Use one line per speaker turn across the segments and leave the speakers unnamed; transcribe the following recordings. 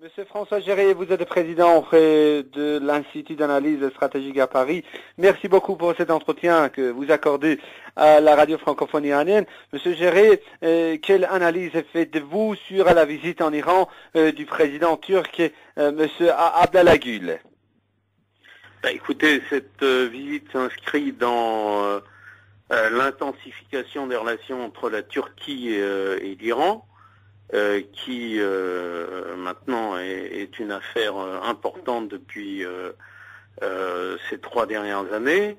Monsieur François Géré, vous êtes président auprès de l'Institut d'analyse stratégique à Paris. Merci beaucoup pour cet entretien que vous accordez à la radio francophone iranienne. Monsieur Géré, quelle analyse faites-vous sur la visite en Iran du président turc, Monsieur Abdallah Gül?
Écoutez, cette visite s'inscrit dans l'intensification des relations entre la Turquie et l'Iran. Qui maintenant est une affaire importante depuis ces 3 dernières années.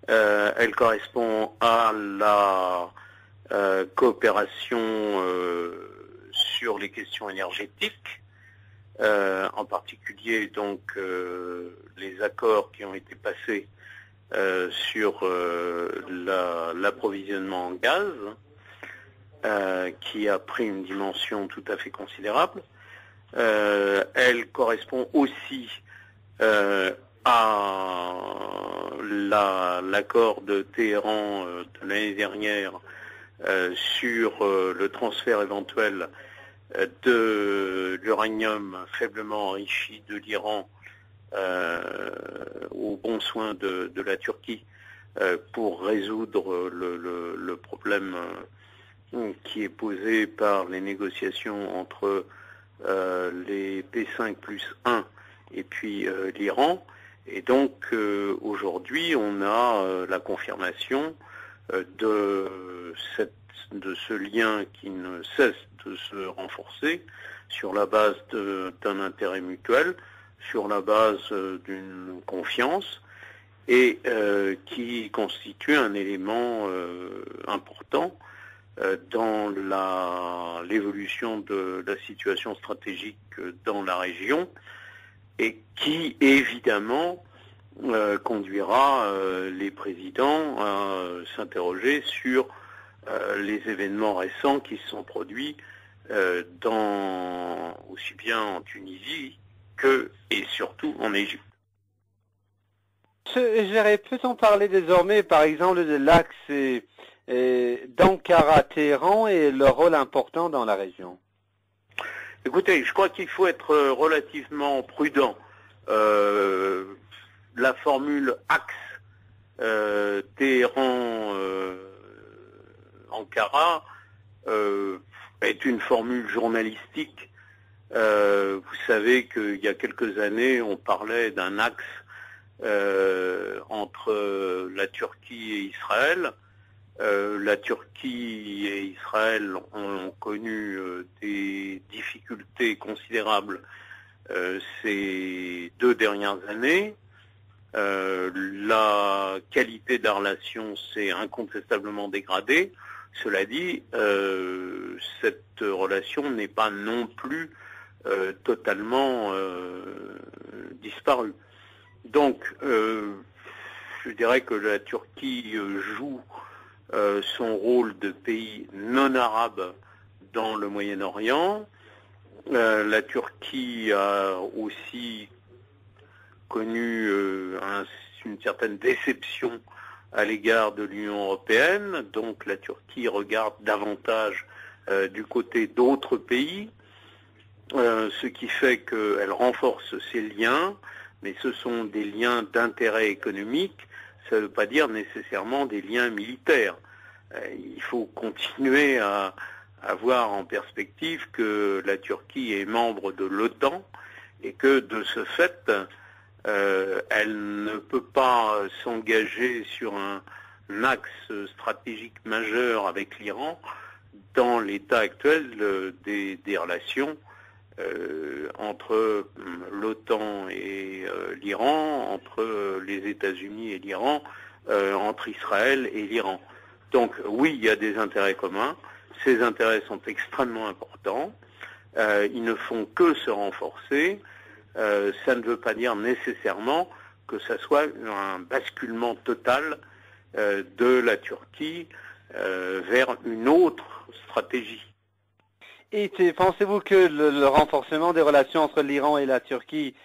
Elle correspond à la coopération sur les questions énergétiques, en particulier donc les accords qui ont été passés sur l'approvisionnement en gaz, qui a pris une dimension tout à fait considérable. Elle correspond aussi à l'accord de Téhéran de l'année dernière sur le transfert éventuel de l'uranium faiblement enrichi de l'Iran aux bons soins de la Turquie pour résoudre le problème qui est posé par les négociations entre les P5+1 et puis l'Iran. Et donc aujourd'hui, on a la confirmation de ce lien qui ne cesse de se renforcer sur la base d'un intérêt mutuel, sur la base d'une confiance, et qui constitue un élément important dans l'évolution de la situation stratégique dans la région, et qui évidemment conduira les présidents à s'interroger sur les événements récents qui se sont produits aussi bien en Tunisie et surtout en Égypte.
Peut-on parler désormais, par exemple, de l'axe d'Ankara-Téhéran et leur rôle important dans la région?
Écoutez, je crois qu'il faut être relativement prudent. La formule axe Téhéran-Ankara est une formule journalistique. Vous savez qu'il y a quelques années, on parlait d'un axe entre la Turquie et Israël. La Turquie et Israël ont connu des difficultés considérables ces 2 dernières années. La qualité de la relation s'est incontestablement dégradée. Cela dit, cette relation n'est pas non plus totalement disparue. Donc, je dirais que la Turquie joue son rôle de pays non arabe dans le Moyen-Orient. La Turquie a aussi connu une certaine déception à l'égard de l'Union européenne, donc la Turquie regarde davantage du côté d'autres pays, ce qui fait qu'elle renforce ses liens, mais ce sont des liens d'intérêt économique. Ça ne veut pas dire nécessairement des liens militaires. Il faut continuer à avoir en perspective que la Turquie est membre de l'OTAN et que de ce fait, elle ne peut pas s'engager sur un axe stratégique majeur avec l'Iran dans l'état actuel des relations entre l'OTAN et l'Iran, entre les États-Unis et l'Iran, entre Israël et l'Iran. Donc oui, il y a des intérêts communs, ces intérêts sont extrêmement importants, ils ne font que se renforcer, ça ne veut pas dire nécessairement que ça soit un basculement total de la Turquie vers une autre stratégie.
Et pensez-vous que le renforcement des relations entre l'Iran et la Turquie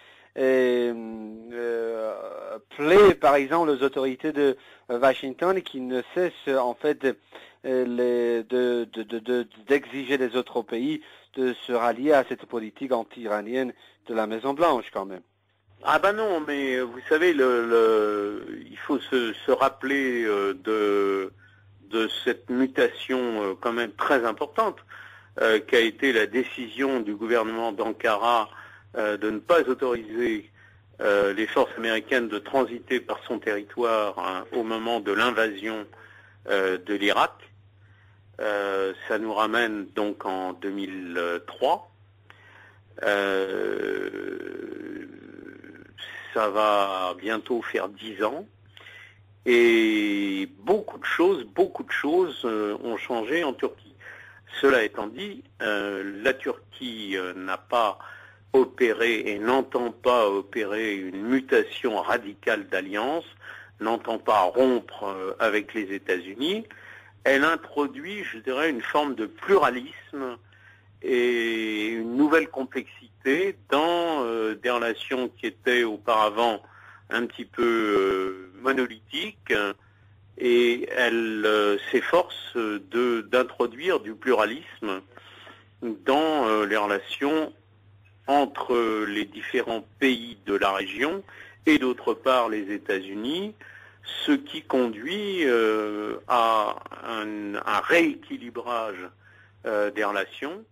plaît, par exemple, aux autorités de Washington qui ne cessent en fait d'exiger des autres pays de se rallier à cette politique anti-iranienne de la Maison-Blanche quand même.
Ah ben non, mais vous savez, il faut se rappeler de cette mutation quand même très importante qu'a été la décision du gouvernement d'Ankara de ne pas autoriser les forces américaines de transiter par son territoire au moment de l'invasion de l'Irak. Ça nous ramène donc en 2003. Ça va bientôt faire 10 ans. Et beaucoup de choses ont changé en Turquie. Cela étant dit, la Turquie n'a pas opéré et n'entend pas opérer une mutation radicale d'alliance, n'entend pas rompre avec les États-Unis. Elle introduit, je dirais, une forme de pluralisme et une nouvelle complexité dans des relations qui étaient auparavant un petit peu monolithiques, et elle s'efforce d'introduire du pluralisme dans les relations entre les différents pays de la région et d'autre part les États-Unis, ce qui conduit à un rééquilibrage des relations